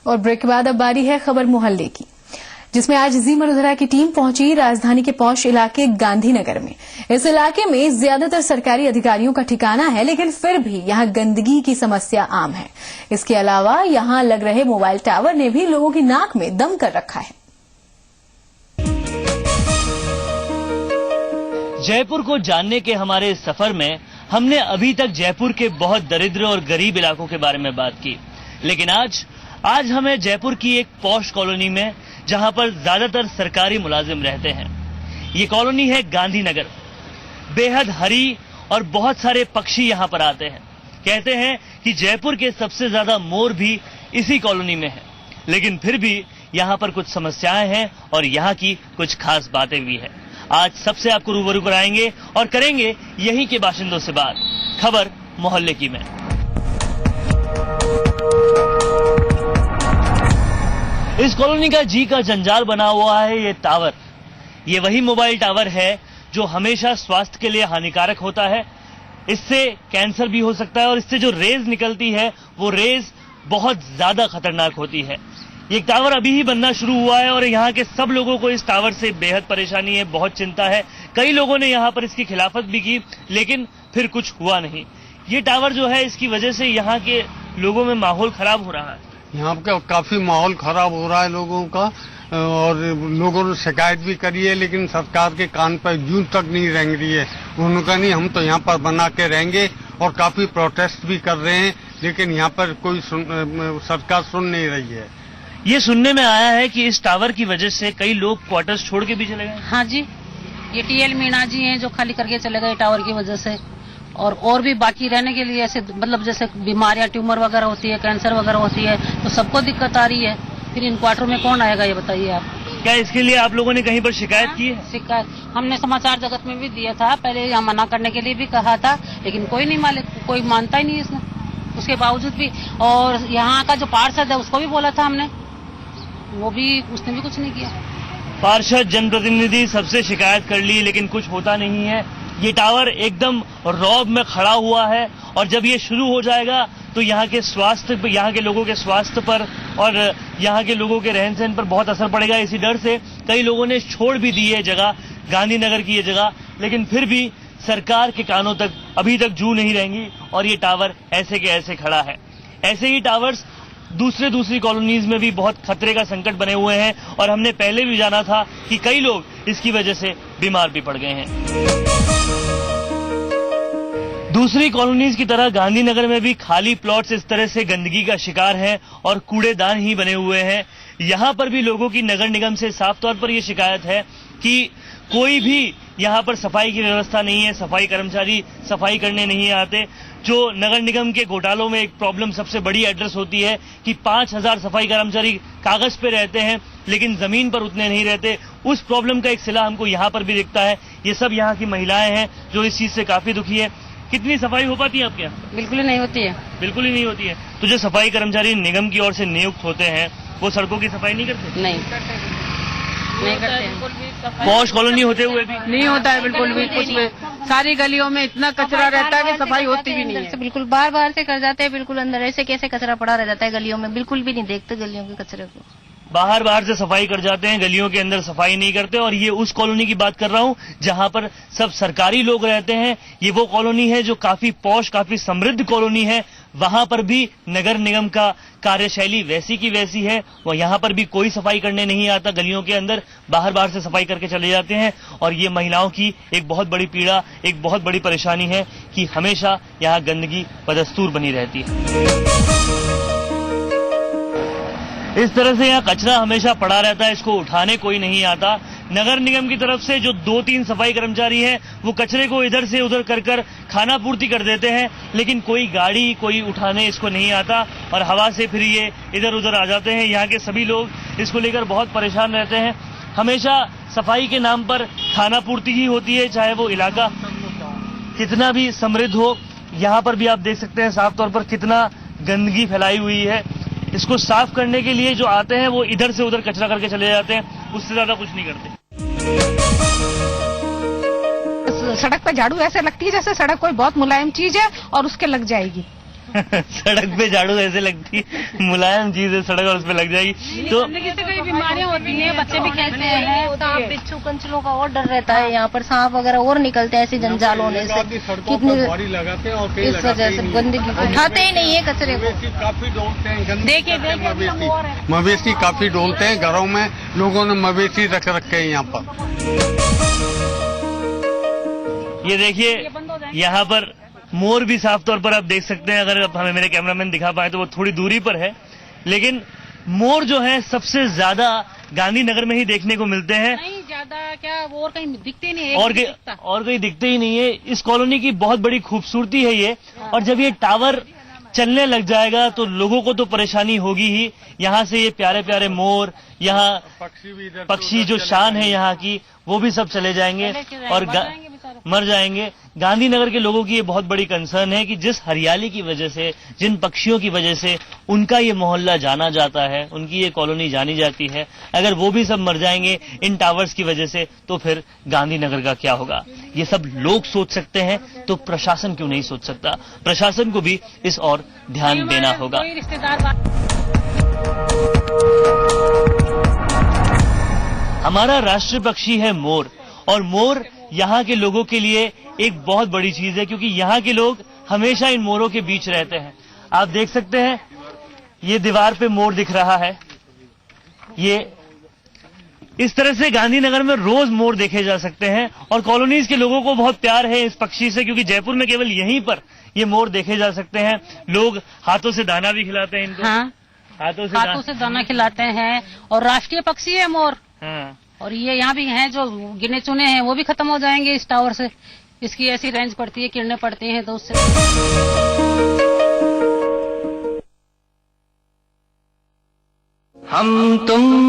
और ब्रेक के बाद अब बारी है खबर मोहल्ले की, जिसमें आज जी मरुधरा की टीम पहुंची राजधानी के पौष इलाके गांधीनगर में। इस इलाके में ज्यादातर सरकारी अधिकारियों का ठिकाना है, लेकिन फिर भी यहां गंदगी की समस्या आम है। इसके अलावा यहां लग रहे मोबाइल टावर ने भी लोगों की नाक में दम कर रखा है। जयपुर को जानने के हमारे सफर में हमने अभी तक जयपुर के बहुत दरिद्र और गरीब इलाकों के बारे में बात की, लेकिन आज हमें जयपुर की एक पॉश कॉलोनी में, जहां पर ज्यादातर सरकारी मुलाजिम रहते हैं। ये कॉलोनी है गांधीनगर। बेहद हरी और बहुत सारे पक्षी यहां पर आते हैं। कहते हैं कि जयपुर के सबसे ज्यादा मोर भी इसी कॉलोनी में है, लेकिन फिर भी यहां पर कुछ समस्याएं हैं और यहां की कुछ खास बातें भी हैं। आज सबसे आपको रूबरू कराएंगे और करेंगे यहीं के बाशिंदों से बात। खबर मोहल्ले की में। इस कॉलोनी का जी का जंजाल बना हुआ है ये टावर। ये वही मोबाइल टावर है जो हमेशा स्वास्थ्य के लिए हानिकारक होता है। इससे कैंसर भी हो सकता है और इससे जो रेज निकलती है वो रेज बहुत ज्यादा खतरनाक होती है। ये टावर अभी ही बनना शुरू हुआ है और यहाँ के सब लोगों को इस टावर से बेहद परेशानी है, बहुत चिंता है। कई लोगों ने यहाँ पर इसकी खिलाफत भी की, लेकिन फिर कुछ हुआ नहीं। ये टावर जो है, इसकी वजह से यहाँ के लोगों में माहौल खराब हो रहा है। यहाँ का काफी माहौल खराब हो रहा है लोगों का, और लोगों ने शिकायत भी करी है, लेकिन सरकार के कान पर जूं तक नहीं रेंग रही है। उन्होंने कहा नहीं, हम तो यहाँ पर बना के रहेंगे, और काफी प्रोटेस्ट भी कर रहे हैं, लेकिन यहाँ पर कोई सरकार सुन नहीं रही है। ये सुनने में आया है कि इस टावर की वजह से कई लोग क्वार्टर्स छोड़ के भी चले गए। हाँ जी, ये टीएल मीणा जी हैं जो खाली करके चले गए टावर की वजह से, और भी बाकी रहने के लिए ऐसे मतलब जैसे बीमारियां, ट्यूमर वगैरह होती है, कैंसर वगैरह होती है, तो सबको दिक्कत आ रही है। फिर इन क्वार्टर में कौन आएगा, ये बताइए आप। क्या इसके लिए आप लोगों ने कहीं पर शिकायत की है? शिकायत हमने समाचार जगत में भी दिया था, पहले यहाँ मना करने के लिए भी कहा था, लेकिन कोई मानता ही नहीं इसमें, उसके बावजूद भी। और यहाँ का जो पार्षद है उसको भी बोला था हमने, उसने भी कुछ नहीं किया। पार्षद, जनप्रतिनिधि सबसे शिकायत कर ली, लेकिन कुछ होता नहीं है। ये टावर एकदम रौब में खड़ा हुआ है और जब ये शुरू हो जाएगा तो यहाँ के लोगों के स्वास्थ्य पर और यहाँ के लोगों के रहन सहन पर बहुत असर पड़ेगा। इसी डर से कई लोगों ने छोड़ भी दी है जगह, गांधीनगर की ये जगह, लेकिन फिर भी सरकार के कानों तक अभी तक जू नहीं रहेंगी और ये टावर ऐसे के ऐसे खड़ा है। ऐसे ही टावर्स दूसरी कॉलोनीज में भी बहुत खतरे का संकट बने हुए हैं और हमने पहले भी जाना था कि कई लोग इसकी वजह से बीमार भी पड़ गए हैं। दूसरी कॉलोनीज की तरह गांधीनगर में भी खाली प्लॉट्स इस तरह से गंदगी का शिकार हैं और कूड़ेदान ही बने हुए हैं। यहाँ पर भी लोगों की नगर निगम से साफ तौर पर यह शिकायत है कि कोई भी यहाँ पर सफाई की व्यवस्था नहीं है, सफाई कर्मचारी सफाई करने नहीं आते। जो नगर निगम के घोटालों में एक प्रॉब्लम सबसे बड़ी एड्रेस होती है कि 5000 सफाई कर्मचारी कागज पे रहते हैं, लेकिन जमीन पर उतने नहीं रहते। उस प्रॉब्लम का एक सिला हमको यहाँ पर भी दिखता है। ये सब यहाँ की महिलाएं हैं जो इस चीज से काफी दुखी है। कितनी सफाई हो पाती है आपके यहाँ? बिल्कुल ही नहीं होती है। बिल्कुल ही नहीं होती है। तो जो सफाई कर्मचारी निगम की ओर से नियुक्त होते हैं वो सड़कों की सफाई नहीं करते? नहीं करते हैं। पॉश कॉलोनी होते हुए भी नहीं होता है बिल्कुल भी। कुछ में सारी गलियों में इतना कचरा रहता है कि सफाई होती भी नहीं है। बिल्कुल बार से कर जाते हैं, बिल्कुल अंदर ऐसे कैसे कचरा पड़ा रह जाता है गलियों में, बिल्कुल भी नहीं देखते गलियों के कचरे को। बाहर से सफाई कर जाते हैं, गलियों के अंदर सफाई नहीं करते। और ये उस कॉलोनी की बात कर रहा हूँ जहां पर सब सरकारी लोग रहते हैं। ये वो कॉलोनी है जो काफी पॉश, काफी समृद्ध कॉलोनी है। वहां पर भी नगर निगम का कार्यशैली वैसी की वैसी है। वो यहाँ पर भी कोई सफाई करने नहीं आता गलियों के अंदर, बाहर से सफाई करके चले जाते हैं। और ये महिलाओं की एक बहुत बड़ी पीड़ा, एक बहुत बड़ी परेशानी है कि हमेशा यहाँ गंदगी बदस्तूर बनी रहती है। इस तरह से यहाँ कचरा हमेशा पड़ा रहता है, इसको उठाने कोई नहीं आता। नगर निगम की तरफ से जो 2-3 सफाई कर्मचारी हैं वो कचरे को इधर से उधर कर खाना पूर्ति कर देते हैं, लेकिन कोई गाड़ी, कोई उठाने इसको नहीं आता और हवा से फिर ये इधर उधर आ जाते हैं। यहाँ के सभी लोग इसको लेकर बहुत परेशान रहते हैं। हमेशा सफाई के नाम पर खाना पूर्ति ही होती है, चाहे वो इलाका कितना भी समृद्ध हो। यहाँ पर भी आप देख सकते हैं साफ तौर पर कितना गंदगी फैलाई हुई है। इसको साफ करने के लिए जो आते हैं वो इधर से उधर कचरा करके चले जाते हैं, उससे ज्यादा कुछ नहीं करते। सड़क पे झाड़ू ऐसे लगती है जैसे सड़क कोई बहुत मुलायम चीज है और उसके लग जाएगी। सड़क पे झाड़ू ऐसे लगती मुलायम चीज है, सड़क और उस पे लग जाएगी तो गंदगी से कई बीमारियां होती हैं, बच्चे भी खेलते हैं। सांप बिच्छू कंचलों का और डर रहता है, यहाँ पर सांप वगैरह और निकलते हैं ऐसे जंजाल होने से। कितनी लगाते हैं और इस वजह से गंदगी उठाते ही नहीं है कचरे को। काफी डोलते हैं, देखिए मवेशी काफी डोलते हैं घरों में, लोगों ने मवेशी रख रखे हैं यहाँ पर। ये देखिए यहाँ पर मोर भी साफ तौर पर आप देख सकते हैं, अगर हमें मेरे कैमरामैन दिखा पाए तो वो थोड़ी दूरी पर है, लेकिन मोर जो है सबसे ज्यादा गांधीनगर में ही देखने को मिलते हैं। नहीं ज्यादा क्या, वो और कहीं दिखते नहीं है, और कहीं दिखते ही नहीं है। इस कॉलोनी की बहुत बड़ी खूबसूरती है ये, और जब ये टावर चलने लग जाएगा तो लोगों को तो परेशानी होगी ही। यहाँ से ये प्यारे प्यारे मोर, यहाँ पक्षी जो शान है यहाँ की, वो भी सब चले जाएंगे और मर जाएंगे। गांधीनगर के लोगों की ये बहुत बड़ी कंसर्न है कि जिस हरियाली की वजह से, जिन पक्षियों की वजह से उनका ये मोहल्ला जाना जाता है, उनकी ये कॉलोनी जानी जाती है, अगर वो भी सब मर जाएंगे इन टावर्स की वजह से तो फिर गांधीनगर का क्या होगा। ये सब लोग सोच सकते हैं तो प्रशासन क्यों नहीं सोच सकता। प्रशासन को भी इस और ध्यान देना होगा। हमारा राष्ट्रीय पक्षी है मोर, और मोर यहाँ के लोगों के लिए एक बहुत बड़ी चीज है, क्योंकि यहाँ के लोग हमेशा इन मोरों के बीच रहते हैं। आप देख सकते हैं ये दीवार पे मोर दिख रहा है। ये इस तरह से गांधीनगर में रोज मोर देखे जा सकते हैं, और कॉलोनीज के लोगों को बहुत प्यार है इस पक्षी से, क्योंकि जयपुर में केवल यहीं पर ये मोर देखे जा सकते हैं। लोग हाथों से दाना भी खिलाते हैं इनको। हाँ, हाथों से दाना खिलाते हैं, और राष्ट्रीय पक्षी है मोर। हाँ। और ये यहाँ भी हैं जो गिने चुने हैं, वो भी खत्म हो जाएंगे इस टावर से। इसकी ऐसी रेंज पड़ती है, किरणें पड़ती हैं, तो उससे हम तुम